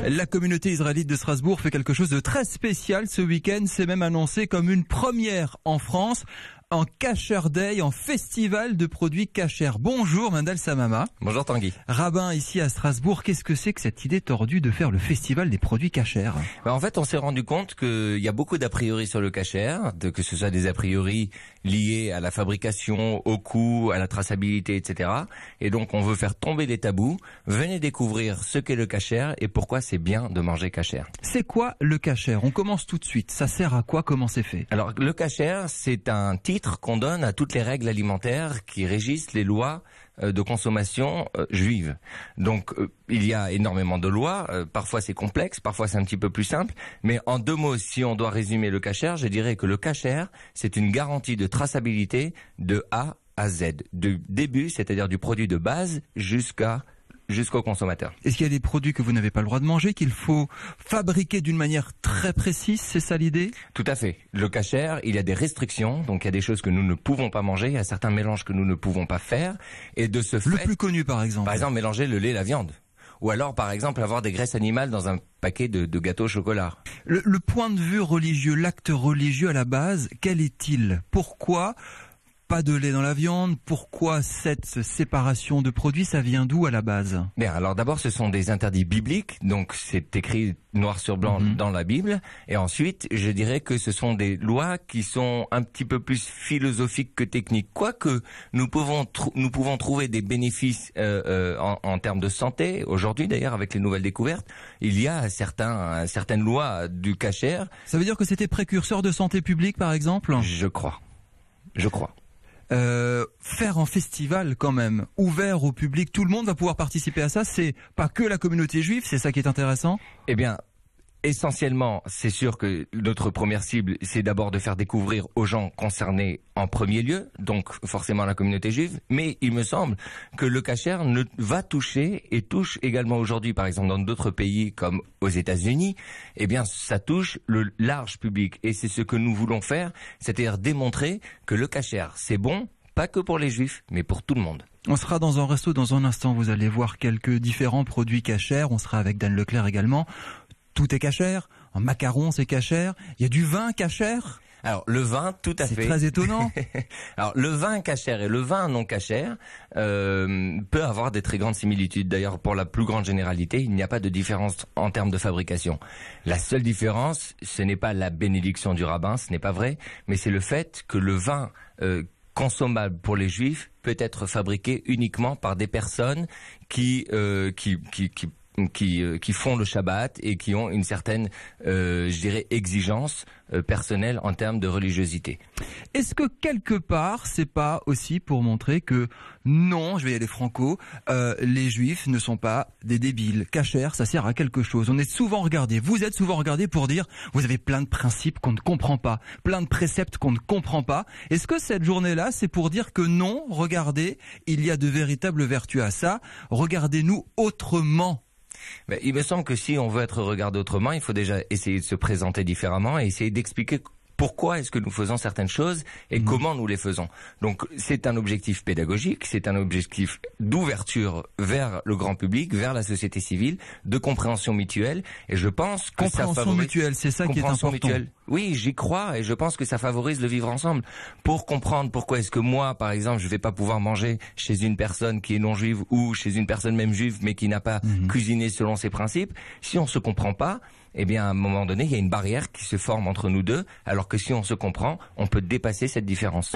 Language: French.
La communauté israélite de Strasbourg fait quelque chose de très spécial ce week-end. C'est même annoncé comme une première en France. En Kasher Day, en festival de produits kasher. Bonjour Mendel Samama. Bonjour Tanguy. Rabbin ici à Strasbourg, qu'est-ce que c'est que cette idée tordue de faire le festival des produits kasher? En fait, on s'est rendu compte qu'il y a beaucoup d'a priori sur le kasher, que ce soit des a priori liés à la fabrication, au coût, à la traçabilité, etc. Et donc on veut faire tomber des tabous. Venez découvrir ce qu'est le kasher et pourquoi c'est bien de manger kasher. C'est quoi le kasher? On commence tout de suite. Ça sert à quoi? Comment c'est fait? Alors le kasher, c'est un titre qu'on donne à toutes les règles alimentaires qui régissent les lois de consommation juive. Donc il y a énormément de lois, parfois c'est complexe, parfois c'est un petit peu plus simple, mais en deux mots, si on doit résumer le kasher, je dirais que le kasher, c'est une garantie de traçabilité de A à Z, du début, c'est-à-dire du produit de base jusqu'au consommateur. Est-ce qu'il y a des produits que vous n'avez pas le droit de manger, qu'il faut fabriquer d'une manière très précise, c'est ça l'idée? Tout à fait. Le kasher, il y a des restrictions, donc il y a des choses que nous ne pouvons pas manger, il y a certains mélanges que nous ne pouvons pas faire, et de ce fait... Le plus connu par exemple? Par exemple, mélanger le lait et la viande. Ou alors, par exemple, avoir des graisses animales dans un paquet de gâteaux au chocolat. Le point de vue religieux, l'acte religieux à la base, quel est-il? Pourquoi pas de lait dans la viande? Pourquoi cette séparation de produits? Ça vient d'où à la base? Bien, alors d'abord, ce sont des interdits bibliques, donc c'est écrit noir sur blanc dans la Bible. Et ensuite, je dirais que ce sont des lois qui sont un petit peu plus philosophiques que techniques. Quoique nous pouvons trouver des bénéfices en termes de santé. Aujourd'hui, d'ailleurs, avec les nouvelles découvertes, il y a certaines lois du kasher. Ça veut dire que c'était précurseur de santé publique, par exemple? Je crois. Faire un festival quand même, ouvert au public, tout le monde va pouvoir participer à ça, c'est pas que la communauté juive, c'est ça qui est intéressant? Eh bien, essentiellement, c'est sûr que notre première cible, c'est d'abord de faire découvrir aux gens concernés en premier lieu, donc forcément la communauté juive, mais il me semble que le kasher va toucher et touche également aujourd'hui, par exemple dans d'autres pays comme aux États-Unis, eh bien ça touche le large public et c'est ce que nous voulons faire, c'est-à-dire démontrer que le kasher c'est bon, pas que pour les juifs, mais pour tout le monde. On sera dans un resto dans un instant, vous allez voir quelques différents produits kasher, on sera avec Dan Leclerc également. Tout est kasher, un macaron c'est kasher, il y a du vin kasher. Alors le vin, tout à fait. C'est très étonnant. Alors le vin kasher et le vin non kasher peut avoir des très grandes similitudes. D'ailleurs, pour la plus grande généralité, il n'y a pas de différence en termes de fabrication. La seule différence, ce n'est pas la bénédiction du rabbin, ce n'est pas vrai, mais c'est le fait que le vin consommable pour les juifs peut être fabriqué uniquement par des personnes qui font le Shabbat et qui ont une certaine, je dirais, exigence personnelle en termes de religiosité. Est-ce que quelque part, c'est pas aussi pour montrer que non, je vais y aller franco, les juifs ne sont pas des débiles. Kasher, ça sert à quelque chose. On est souvent regardé, vous êtes souvent regardé pour dire, vous avez plein de principes qu'on ne comprend pas, plein de préceptes qu'on ne comprend pas. Est-ce que cette journée-là, c'est pour dire que non, regardez, il y a de véritables vertus à ça, regardez-nous autrement? Mais il me semble que si on veut être regardé autrement, il faut déjà essayer de se présenter différemment et essayer d'expliquer pourquoi est-ce que nous faisons certaines choses et comment nous les faisons. Donc c'est un objectif pédagogique, c'est un objectif d'ouverture vers le grand public, vers la société civile, de compréhension mutuelle. Et je pense que ça favorise... mutuelle, c'est ça qui est important. Mutuelle. Oui, j'y crois et je pense que ça favorise le vivre ensemble. Pour comprendre pourquoi est-ce que moi, par exemple, je vais pas pouvoir manger chez une personne qui est non juive ou chez une personne même juive mais qui n'a pas cuisiné selon ses principes, si on se comprend pas, eh bien à un moment donné, il y a une barrière qui se forme entre nous deux, alors que si on se comprend, on peut dépasser cette différence.